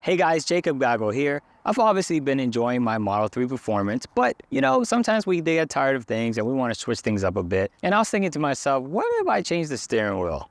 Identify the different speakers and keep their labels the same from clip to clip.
Speaker 1: Hey guys, Jacob Gaggle here. I've obviously been enjoying my Model 3 performance, but sometimes we get tired of things and we want to switch things up a bit. And I was thinking to myself, what if I change the steering wheel?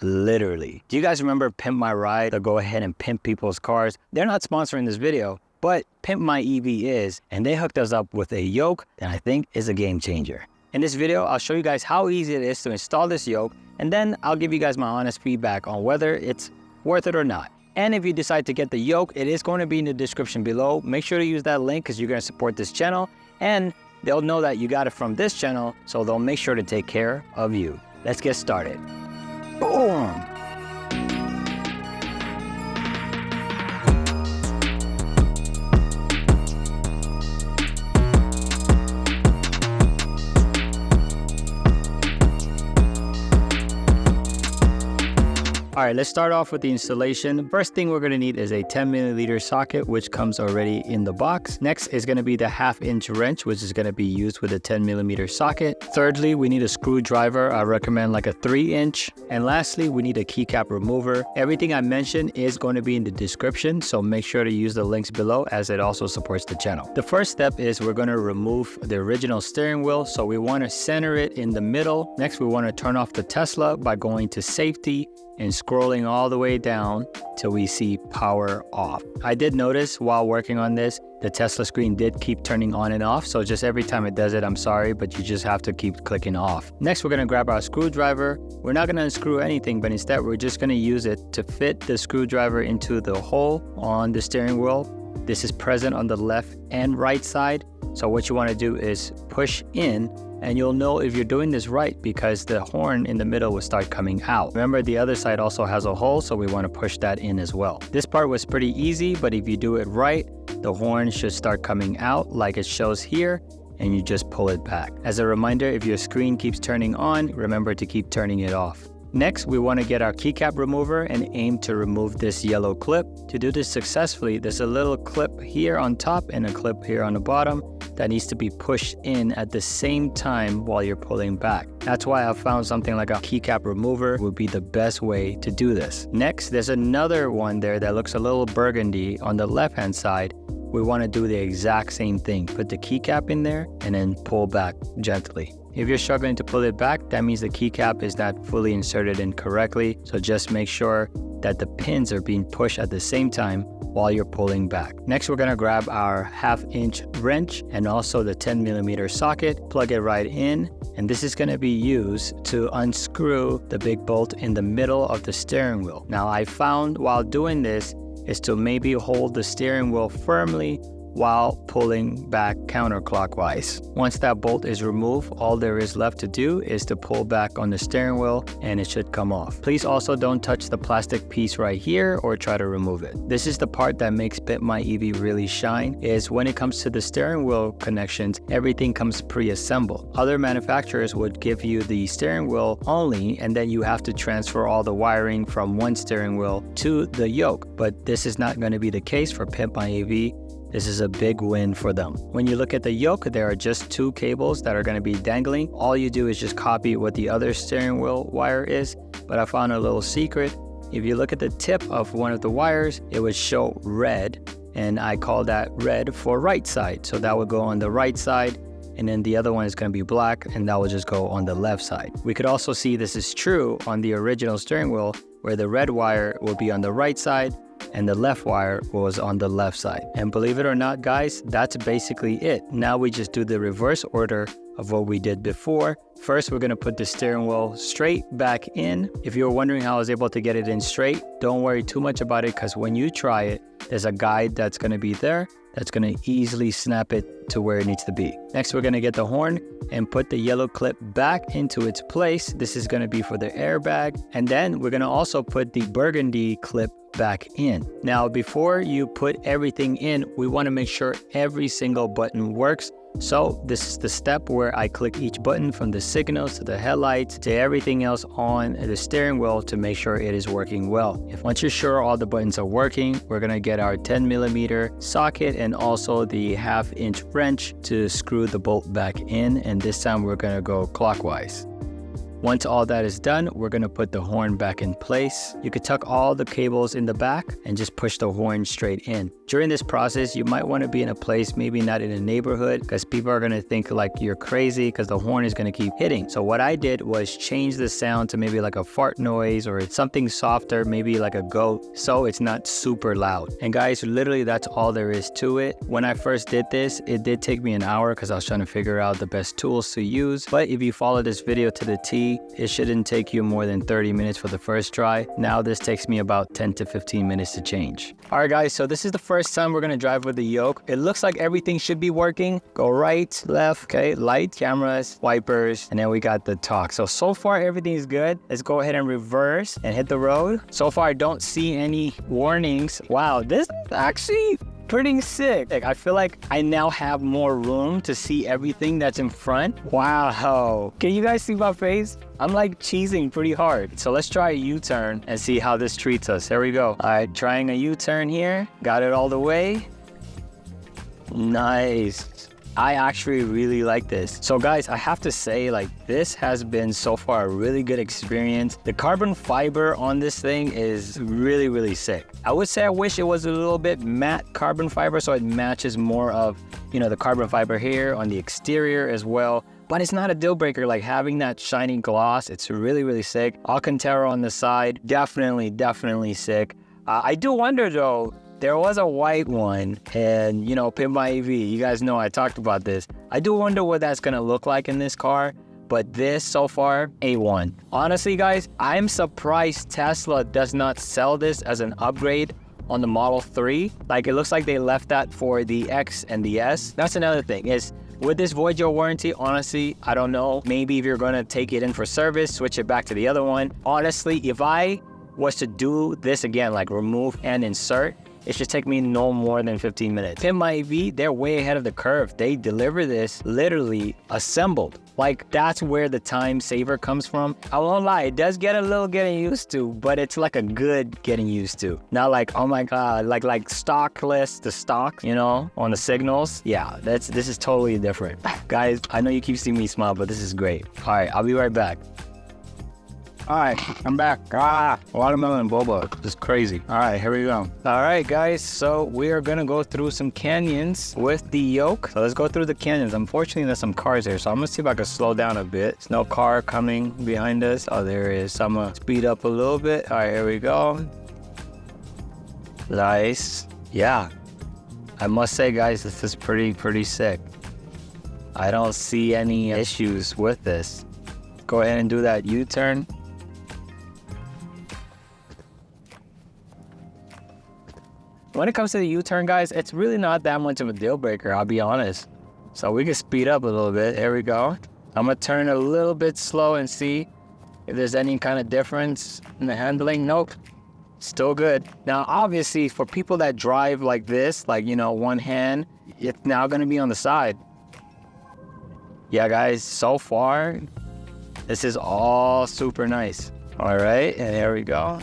Speaker 1: Literally. Do you guys remember Pimp My Ride? They'll go ahead and pimp people's cars. They're not sponsoring this video, but Pimp My EV is, and they hooked us up with a yoke that I think is a game changer. In this video, I'll show you guys how easy it is to install this yoke, and then I'll give you guys my honest feedback on whether it's worth it or not. And if you decide to get the yoke, it is going to be in the description below. Make sure to use that link because you're going to support this channel, and they'll know that you got it from this channel, so they'll make sure to take care of you. Let's get started. Boom! All right, let's start off with the installation. First thing we're gonna need is a 10mm socket, which comes already in the box. Next is gonna be the 1/2-inch wrench, which is gonna be used with a 10mm socket. Thirdly, we need a screwdriver. I recommend like a 3-inch. And lastly, we need a keycap remover. Everything I mentioned is going to be in the description, so make sure to use the links below as it also supports the channel. The first step is we're gonna remove the original steering wheel, so we wanna center it in the middle. Next, we wanna turn off the Tesla by going to safety and scrolling all the way down till we see power off. I did notice while working on this, the Tesla screen did keep turning on and off, so just every time it does it, I'm sorry, but you just have to keep clicking off. Next, we're gonna grab our screwdriver. We're not gonna unscrew anything, but instead we're just gonna use it to fit the screwdriver into the hole on the steering wheel. This is present on the left and right side. So what you wanna do is push in, and you'll know if you're doing this right because the horn in the middle will start coming out. Remember, the other side also has a hole, so we want to push that in as well. This part was pretty easy, but if you do it right, the horn should start coming out like it shows here, and you just pull it back. As a reminder, if your screen keeps turning on, remember to keep turning it off. Next, we want to get our keycap remover and aim to remove this yellow clip. To do this successfully, there's a little clip here on top and a clip here on the bottom that needs to be pushed in at the same time while you're pulling back. That's why I found something like a keycap remover would be the best way to do this. Next, there's another one there that looks a little burgundy on the left-hand side. We want to do the exact same thing. Put the keycap in there and then pull back gently. If you're struggling to pull it back, that means the keycap is not fully inserted in correctly. So just make sure that the pins are being pushed at the same time while you're pulling back. Next, we're gonna grab our 1/2-inch wrench and also the 10mm socket, plug it right in, and this is gonna be used to unscrew the big bolt in the middle of the steering wheel. Now, I found while doing this is to maybe hold the steering wheel firmly while pulling back counterclockwise. Once that bolt is removed, all there is left to do is to pull back on the steering wheel and it should come off. Please also don't touch the plastic piece right here or try to remove it. This is the part that makes Pimp My EV really shine, is when it comes to the steering wheel connections, everything comes pre-assembled. Other manufacturers would give you the steering wheel only, and then you have to transfer all the wiring from one steering wheel to the yoke. But this is not going to be the case for Pimp My EV. This is a big win for them. When you look at the yoke, there are just 2 cables that are going to be dangling. All you do is just copy what the other steering wheel wire is, but I found a little secret. If you look at the tip of one of the wires, it would show red, and I call that red for right side. So that would go on the right side, and then the other one is going to be black, and that will just go on the left side. We could also see this is true on the original steering wheel, where the red wire will be on the right side, and the left wire was on the left side. And believe it or not, guys, that's basically it. Now we just do the reverse order of what we did before. First, we're gonna put the steering wheel straight back in. If you're wondering how I was able to get it in straight, don't worry too much about it, because when you try it, there's a guide that's gonna be there that's gonna easily snap it to where it needs to be. Next, we're gonna get the horn and put the yellow clip back into its place. This is gonna be for the airbag. And then we're gonna also put the burgundy clip back in. Now, before you put everything in, we wanna make sure every single button works. So this is the step where I click each button, from the signals to the headlights to everything else on the steering wheel, to make sure it is working well. Once you're sure all the buttons are working, we're gonna get our 10mm socket and also the 1/2-inch wrench to screw the bolt back in, and this time we're gonna go clockwise. Once all that is done, we're gonna put the horn back in place. You could tuck all the cables in the back and just push the horn straight in. During this process, you might wanna be in a place, maybe not in a neighborhood, because people are gonna think like you're crazy because the horn is gonna keep hitting. So what I did was change the sound to maybe like a fart noise or something softer, maybe like a goat, so it's not super loud. And guys, literally that's all there is to it. When I first did this, it did take me an hour because I was trying to figure out the best tools to use. But if you follow this video to the T, it shouldn't take you more than 30 minutes for the first try. Now this takes me about 10 to 15 minutes to change. All right guys, so this is the first time we're gonna drive with the Yoke. It looks like everything should be working. Go right, left, okay, light, cameras, wipers, and then we got the talk. So far everything is good. Let's go ahead and reverse and hit the road. So far I don't see any warnings. Wow, this is actually pretty sick. Like, I feel like I now have more room to see everything that's in front. Wow. Can you guys see my face? I'm like cheesing pretty hard. So let's try a U-turn and see how this treats us. Here we go. All right, trying a U-turn here. Got it all the way. Nice. I actually really like this. So guys, I have to say, like, this has been so far a really good experience. The carbon fiber on this thing is really, really sick. I would say I wish it was a little bit matte carbon fiber so it matches more of, you know, the carbon fiber here on the exterior as well. But it's not a deal breaker, like having that shiny gloss. It's really, really sick. Alcantara on the side, definitely sick. I do wonder though, there was a white one, and you know, Pimp My EV, you guys know I talked about this. I do wonder what that's gonna look like in this car, but this so far, A1. Honestly guys, I'm surprised Tesla does not sell this as an upgrade on the Model 3. Like, it looks like they left that for the X and the S. That's another thing, is would this void your warranty? Honestly, I don't know. Maybe if you're gonna take it in for service, switch it back to the other one. Honestly, if I was to do this again, like remove and insert, it should take me no more than 15 minutes. Pimp My EV, they're way ahead of the curve. They deliver this literally assembled. Like, that's where the time saver comes from. I won't lie, it does get a little getting used to, but it's like a good getting used to. Not like, oh my God, like stockless to stock, you know, on the signals. Yeah, this is totally different. Guys, I know you keep seeing me smile, but this is great. All right, I'll be right back. All right, I'm back. Watermelon boba, just crazy. All right, here we go. All right, guys, so we are gonna go through some canyons with the Yoke. So let's go through the canyons. Unfortunately, there's some cars here, so I'm gonna see if I can slow down a bit. There's no car coming behind us. Oh, there is. So I'm gonna speed up a little bit. All right, here we go. Nice. Yeah, I must say, guys, this is pretty sick. I don't see any issues with this. Go ahead and do that U-turn. When it comes to the U-turn, guys, it's really not that much of a deal breaker, I'll be honest. So we can speed up a little bit. Here we go. I'm gonna turn a little bit slow and see if there's any kind of difference in the handling. Nope, still good. Now, obviously, for people that drive like this, like, you know, one hand, it's now gonna be on the side. Yeah, guys, so far, this is all super nice. All right, and here we go.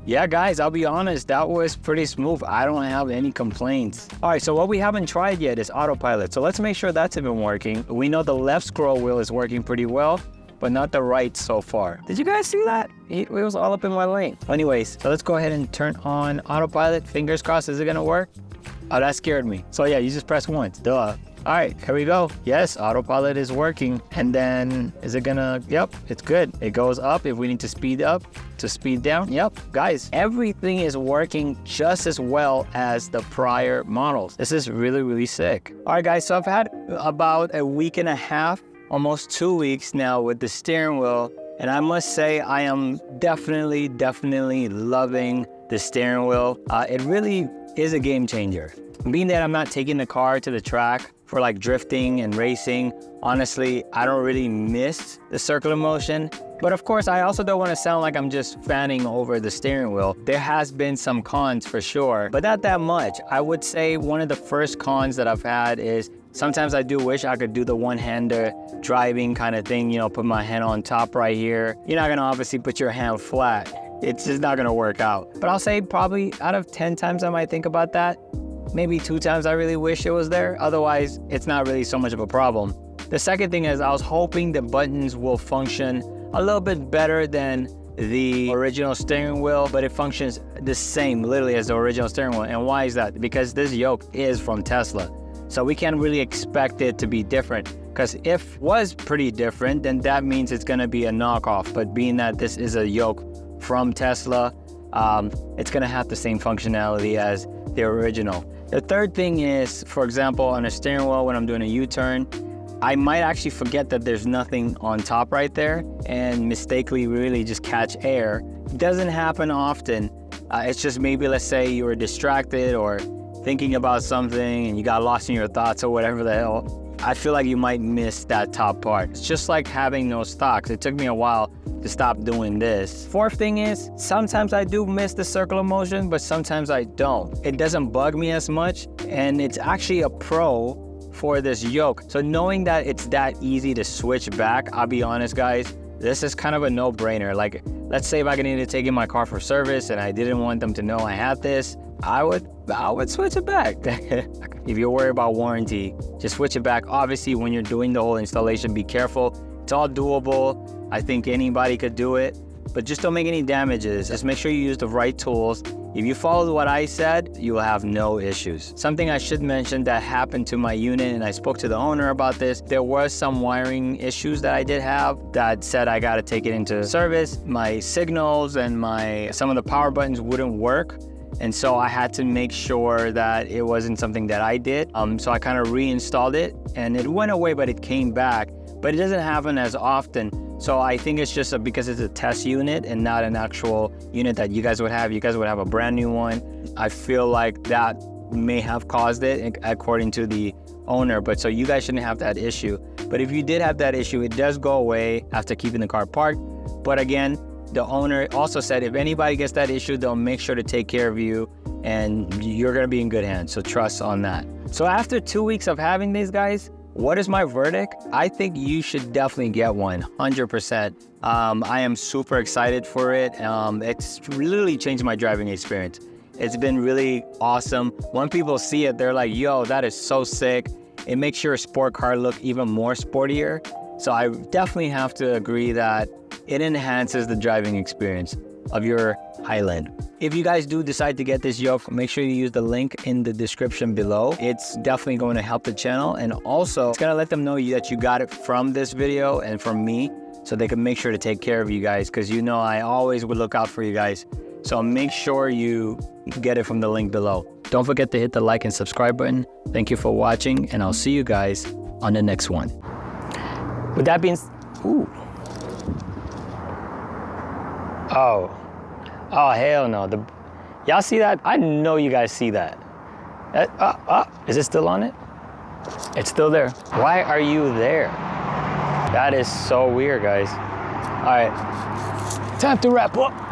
Speaker 1: Yeah, guys, I'll be honest, that was pretty smooth. I don't have any complaints. All right, so what we haven't tried yet is autopilot. So let's make sure that's even working. We know the left scroll wheel is working pretty well, but not the right so far. Did you guys see that? It was all up in my lane. Anyways, so let's go ahead and turn on autopilot. Fingers crossed, is it gonna work? Oh, that scared me. So yeah, you just press once, duh. All right, here we go. Yes, autopilot is working. And then, is it gonna, yep, it's good. It goes up if we need to speed up, to speed down. Yep, guys, everything is working just as well as the prior models. This is really sick. All right, guys, so I've had about a week and a half, almost 2 weeks now with the steering wheel. And I must say, I am definitely loving the steering wheel. It really is a game changer. Being that I'm not taking the car to the track for like drifting and racing, honestly, I don't really miss the circular motion. But of course, I also don't want to sound like I'm just fanning over the steering wheel. There has been some cons for sure, but not that much. I would say one of the first cons that I've had is sometimes I do wish I could do the one-hander driving kind of thing, you know, put my hand on top right here. You're not gonna obviously put your hand flat. It's just not gonna work out. But I'll say probably out of 10 times I might think about that, maybe 2 times I really wish it was there. Otherwise, it's not really so much of a problem. The second thing is I was hoping the buttons will function a little bit better than the original steering wheel, but it functions the same literally as the original steering wheel. And why is that? Because this yoke is from Tesla. So we can't really expect it to be different, because if it was pretty different, then that means it's gonna be a knockoff. But being that this is a yoke from Tesla, it's gonna have the same functionality as the original. The third thing is, for example, on a steering wheel, when I'm doing a U-turn, I might actually forget that there's nothing on top right there and mistakenly really just catch air. It doesn't happen often. It's just maybe, let's say you were distracted or thinking about something and you got lost in your thoughts or whatever the hell. I feel like you might miss that top part. It's just like having no stocks. It took me a while to stop doing this. Fourth thing is, sometimes I do miss the circle of motion, but sometimes I don't. It doesn't bug me as much, and it's actually a pro for this yoke. So knowing that it's that easy to switch back, I'll be honest guys, this is kind of a no-brainer. Like, let's say if I needed to take in my car for service and I didn't want them to know I had this, I would switch it back. If you're worried about warranty, just switch it back. Obviously, when you're doing the whole installation, be careful. It's all doable. I think anybody could do it, but just don't make any damages. Just make sure you use the right tools. If you follow what I said, you will have no issues. Something I should mention that happened to my unit, and I spoke to the owner about this, there was some wiring issues that I did have that said I gotta take it into service. My signals and some of the power buttons wouldn't work. And so I had to make sure that it wasn't something that I did. So I kind of reinstalled it and it went away, but it came back. But it doesn't happen as often. So I think it's just because it's a test unit and not an actual unit that you guys would have. You guys would have a brand new one. I feel like that may have caused it according to the owner, but so you guys shouldn't have that issue. But if you did have that issue, it does go away after keeping the car parked. But again, the owner also said if anybody gets that issue, they'll make sure to take care of you and you're gonna be in good hands, so trust on that. So after 2 weeks of having these guys, what is my verdict? I think you should definitely get one, 100%. I am super excited for it. It's really changed my driving experience. It's been really awesome. When people see it, they're like, yo, that is so sick. It makes your sport car look even more sportier. So I definitely have to agree that it enhances the driving experience of your Highland. If you guys do decide to get this yoke, make sure you use the link in the description below. It's definitely going to help the channel, and also it's gonna let them know that you got it from this video and from me, so they can make sure to take care of you guys, because you know I always would look out for you guys. So make sure you get it from the link below. Don't forget to hit the like and subscribe button. Thank you for watching, and I'll see you guys on the next one. With that being, ooh. Oh hell no. Y'all see that? I know you guys see that. Is it still on it? It's still there. Why are you there? That is so weird, guys. All right, time to wrap up.